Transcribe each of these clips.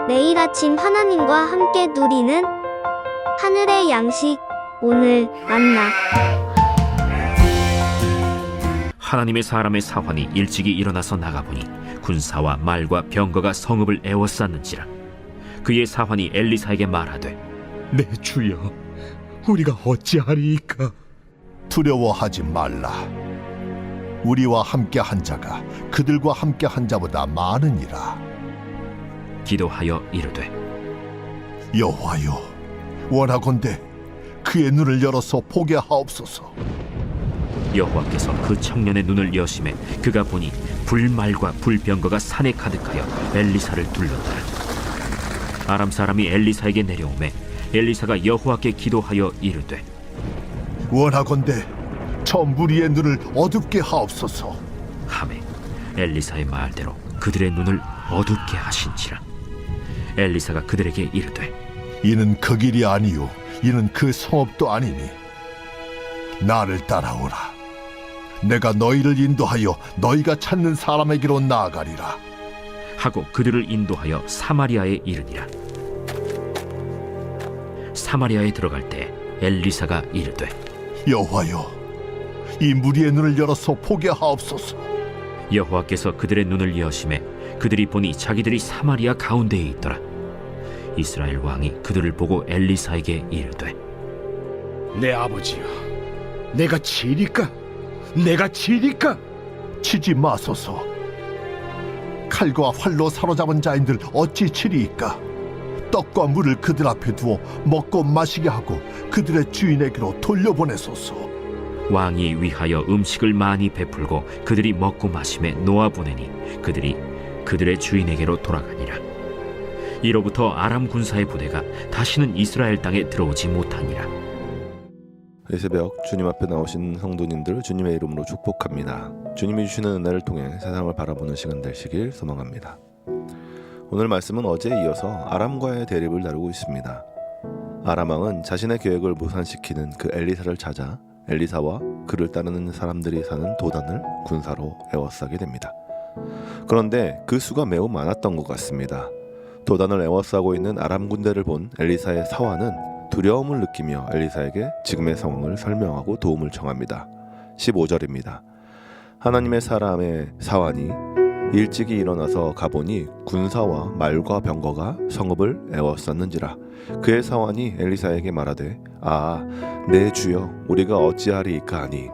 매일 아침 하나님과 함께 누리는 하늘의 양식, 오늘 만나. 하나님의 사람의 사환이 일찍이 일어나서 나가보니 군사와 말과 병거가 성읍을 에워쌌는지라. 그의 사환이 엘리사에게 말하되, 내 주여, 우리가 어찌하리이까? 두려워하지 말라. 우리와 함께 한 자가 그들과 함께 한 자보다 많으니라. 기도하여 이르되, 여호와여, 원하건대 그의 눈을 열어서 보게 하옵소서. 여호와께서 그 청년의 눈을 여심해 그가 보니 불말과 불병거가 산에 가득하여 엘리사를 둘렀더라. 아람 사람이 엘리사에게 내려오매 엘리사가 여호와께 기도하여 이르되, 원하건대 저 무리의 눈을 어둡게 하옵소서. 하매 엘리사의 말대로 그들의 눈을 어둡게 하신지라. 엘리사가 그들에게 이르되, 이는 그 길이 아니요 이는 그 성읍도 아니니 나를 따라오라. 내가 너희를 인도하여 너희가 찾는 사람에게로 나아가리라. 하고 그들을 인도하여 사마리아에 이르니라. 사마리아에 들어갈 때 엘리사가 이르되, 여호와여, 이 무리의 눈을 열어서 보게 하옵소서. 여호와께서 그들의 눈을 여심해 그들이 보니 자기들이 사마리아 가운데에 있더라. 이스라엘 왕이 그들을 보고 엘리사에게 이르되, 내 아버지여, 내가 치리까? 내가 치리까? 치지 마소서. 칼과 활로 사로잡은 자인들 어찌 치리이까? 떡과 물을 그들 앞에 두어 먹고 마시게 하고 그들의 주인에게로 돌려보내소서. 왕이 위하여 음식을 많이 베풀고 그들이 먹고 마심에 놓아보내니 그들이 그들의 주인에게로 돌아가니라. 이로부터 아람 군사의 부대가 다시는 이스라엘 땅에 들어오지 못하니라. 이 새벽 주님 앞에 나오신 성도님들 주님의 이름으로 축복합니다. 주님이 주시는 은혜를 통해 세상을 바라보는 시간 되시길 소망합니다. 오늘 말씀은 어제에 이어서 아람과의 대립을 다루고 있습니다. 아람 왕은 자신의 계획을 무산시키는 그 엘리사를 찾아 엘리사와 그를 따르는 사람들이 사는 도단을 군사로 에워싸게 됩니다. 그런데 그 수가 매우 많았던 것 같습니다. 도단을 에워싸고 있는 아람 군대를 본 엘리사의 사환은 두려움을 느끼며 엘리사에게 지금의 상황을 설명하고 도움을 청합니다. 15절입니다. 하나님의 사람의 사환이 일찍이 일어나서 가보니 군사와 말과 병거가 성읍을 에워쌌는지라. 그의 사환이 엘리사에게 말하되, 내 주여, 우리가 어찌하리이까 하니.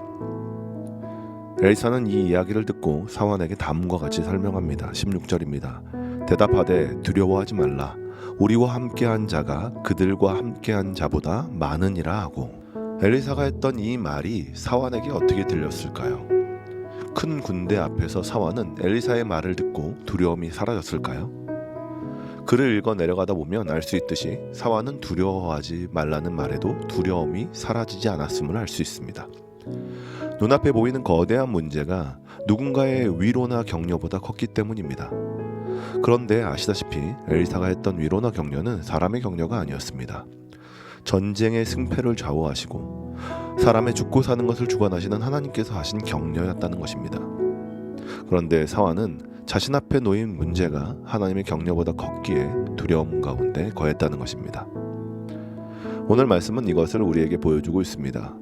엘리사는 이 이야기를 듣고 사환에게 다음과 같이 설명합니다. 16절입니다. 대답하되 두려워하지 말라. 우리와 함께한 자가 그들과 함께한 자보다 많으니라 하고. 엘리사가 했던 이 말이 사환에게 어떻게 들렸을까요? 큰 군대 앞에서 사환은 엘리사의 말을 듣고 두려움이 사라졌을까요? 글을 읽어 내려가다 보면 알 수 있듯이 사환은 두려워하지 말라는 말에도 두려움이 사라지지 않았음을 알 수 있습니다. 눈앞에 보이는 거대한 문제가 누군가의 위로나 격려보다 컸기 때문입니다. 그런데 아시다시피 엘리사가 했던 위로나 격려는 사람의 격려가 아니었습니다. 전쟁의 승패를 좌우하시고 사람의 죽고 사는 것을 주관하시는 하나님께서 하신 격려였다는 것입니다. 그런데 사환은 자신 앞에 놓인 문제가 하나님의 격려보다 컸기에 두려움 가운데 거했다는 것입니다. 오늘 말씀은 이것을 우리에게 보여주고 있습니다.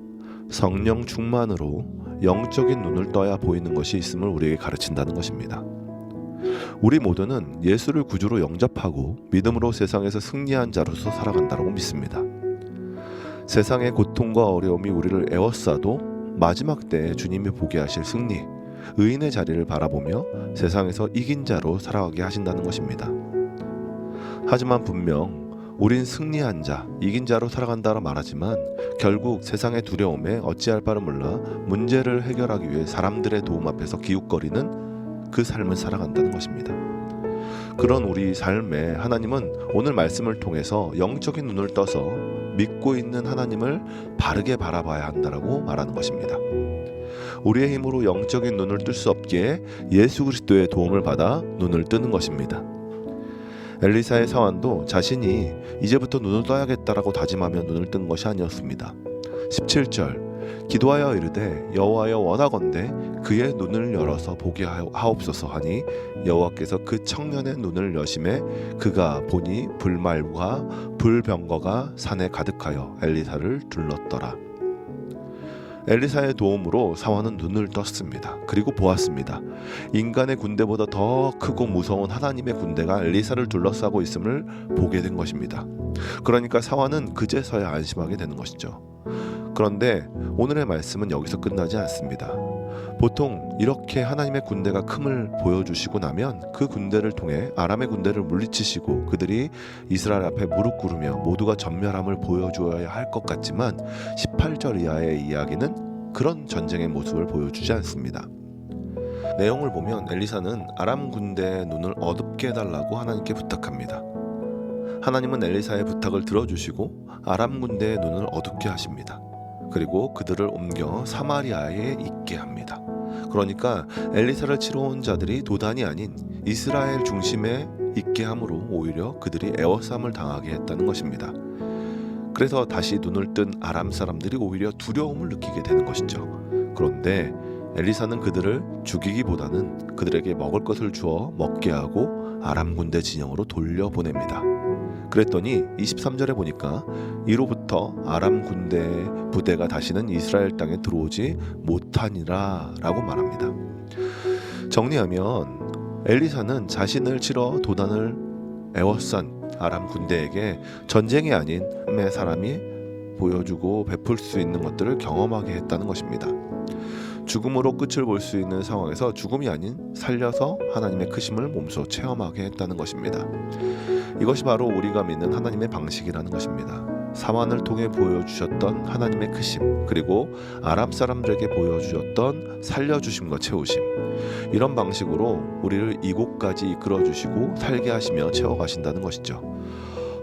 성령 충만으로 영적인 눈을 떠야 보이는 것이 있음을 우리에게 가르친다는 것입니다. 우리 모두는 예수를 구주로 영접하고 믿음으로 세상에서 승리한 자로서 살아간다고 믿습니다. 세상의 고통과 어려움이 우리를 에워싸도 마지막 때에 주님이 보게 하실 승리, 의인의 자리를 바라보며 세상에서 이긴 자로 살아가게 하신다는 것입니다. 하지만 분명 우린 승리한 자, 이긴 자로 살아간다라 말하지만 결국 세상의 두려움에 어찌할 바를 몰라 문제를 해결하기 위해 사람들의 도움 앞에서 기웃거리는 그 삶을 살아간다는 것입니다. 그런 우리 삶에 하나님은 오늘 말씀을 통해서 영적인 눈을 떠서 믿고 있는 하나님을 바르게 바라봐야 한다라고 말하는 것입니다. 우리의 힘으로 영적인 눈을 뜰 수 없기에 예수 그리스도의 도움을 받아 눈을 뜨는 것입니다. 엘리사의 사환도 자신이 이제부터 눈을 떠야겠다라고 다짐하며 눈을 뜬 것이 아니었습니다. 17절 기도하여 이르되 여호와여 원하건대 그의 눈을 열어서 보게 하옵소서 하니 여호와께서 그 청년의 눈을 여심해 그가 보니 불말과 불병거가 산에 가득하여 엘리사를 둘렀더라. 엘리사의 도움으로 사원은 눈을 떴습니다. 그리고 보았습니다. 인간의 군대보다 더 크고 무서운 하나님의 군대가 엘리사를 둘러싸고 있음을 보게 된 것입니다. 그러니까 사원은 그제서야 안심하게 되는 것이죠. 그런데 오늘의 말씀은 여기서 끝나지 않습니다. 보통 이렇게 하나님의 군대가 큼을 보여주시고 나면 그 군대를 통해 아람의 군대를 물리치시고 그들이 이스라엘 앞에 무릎 꿇으며 모두가 전멸함을 보여주어야 할 것 같지만 18절 이하의 이야기는 그런 전쟁의 모습을 보여주지 않습니다. 내용을 보면 엘리사는 아람 군대의 눈을 어둡게 해달라고 하나님께 부탁합니다. 하나님은 엘리사의 부탁을 들어주시고 아람 군대의 눈을 어둡게 하십니다. 그리고 그들을 옮겨 사마리아에 있게 합니다. 그러니까 엘리사를 치러 온 자들이 도단이 아닌 이스라엘 중심에 있게 함으로 오히려 그들이 애워싸움을 당하게 했다는 것입니다. 그래서 다시 눈을 뜬 아람 사람들이 오히려 두려움을 느끼게 되는 것이죠. 그런데 엘리사는 그들을 죽이기보다는 그들에게 먹을 것을 주어 먹게 하고 아람 군대 진영으로 돌려보냅니다. 그랬더니 23절에 보니까 이로부터 아람 군대 부대가 다시는 이스라엘 땅에 들어오지 못하니라 라고 말합니다. 정리하면 엘리사는 자신을 치러 도단을 애워싼 아람 군대에게 전쟁이 아닌 매 사람이 보여주고 베풀 수 있는 것들을 경험하게 했다는 것입니다. 죽음으로 끝을 볼 수 있는 상황에서 죽음이 아닌 살려서 하나님의 크심을 몸소 체험하게 했다는 것입니다. 이것이 바로 우리가 믿는 하나님의 방식이라는 것입니다. 사환을 통해 보여주셨던 하나님의 크심, 그리고 아람 사람들에게 보여주셨던 살려주심과 채우심, 이런 방식으로 우리를 이곳까지 이끌어주시고 살게 하시며 채워가신다는 것이죠.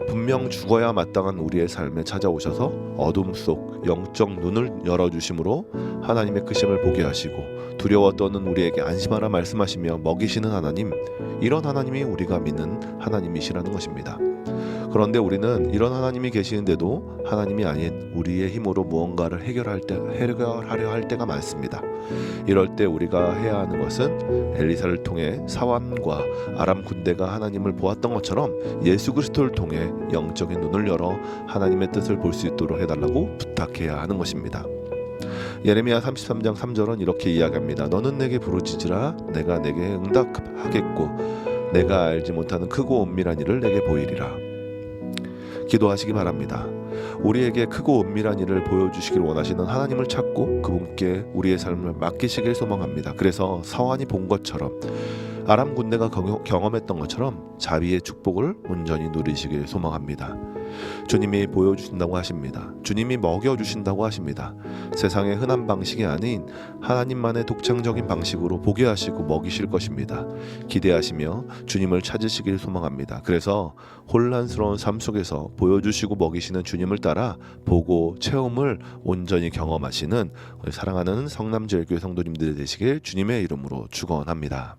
분명 죽어야 마땅한 우리의 삶에 찾아오셔서 어둠 속 영적 눈을 열어주심으로 하나님의 크심을 보게 하시고 두려워 떠는 우리에게 안심하라 말씀하시며 먹이시는 하나님, 이런 하나님이 우리가 믿는 하나님이시라는 것입니다. 그런데 우리는 이런 하나님이 계시는데도 하나님이 아닌 우리의 힘으로 무언가를 해결하려 할 때가 많습니다. 이럴 때 우리가 해야 하는 것은 엘리사를 통해 사환과 아람 군대가 하나님을 보았던 것처럼 예수 그리스도를 통해 영적인 눈을 열어 하나님의 뜻을 볼 수 있도록 해달라고 부탁해야 하는 것입니다. 예레미야 33장 3절은 이렇게 이야기합니다. 너는 내게 부르짖으라 내가 내게 응답하겠고 내가 알지 못하는 크고 은밀한 일을 내게 보이리라. 기도하시기 바랍니다. 우리에게 크고 은밀한 일을 보여주시길 원하시는 하나님을 찾고 그분께 우리의 삶을 맡기시길 소망합니다. 그래서 사환이 본 것처럼 아람 군대가 경험했던 것처럼 자비의 축복을 온전히 누리시길 소망합니다. 주님이 보여주신다고 하십니다. 주님이 먹여주신다고 하십니다. 세상의 흔한 방식이 아닌 하나님만의 독창적인 방식으로 보게 하시고 먹이실 것입니다. 기대하시며 주님을 찾으시길 소망합니다. 그래서 혼란스러운 삶 속에서 보여주시고 먹이시는 주님을 따라 보고 체험을 온전히 경험하시는 우리 사랑하는 성남제일교회 성도님들 되시길 주님의 이름으로 축원합니다.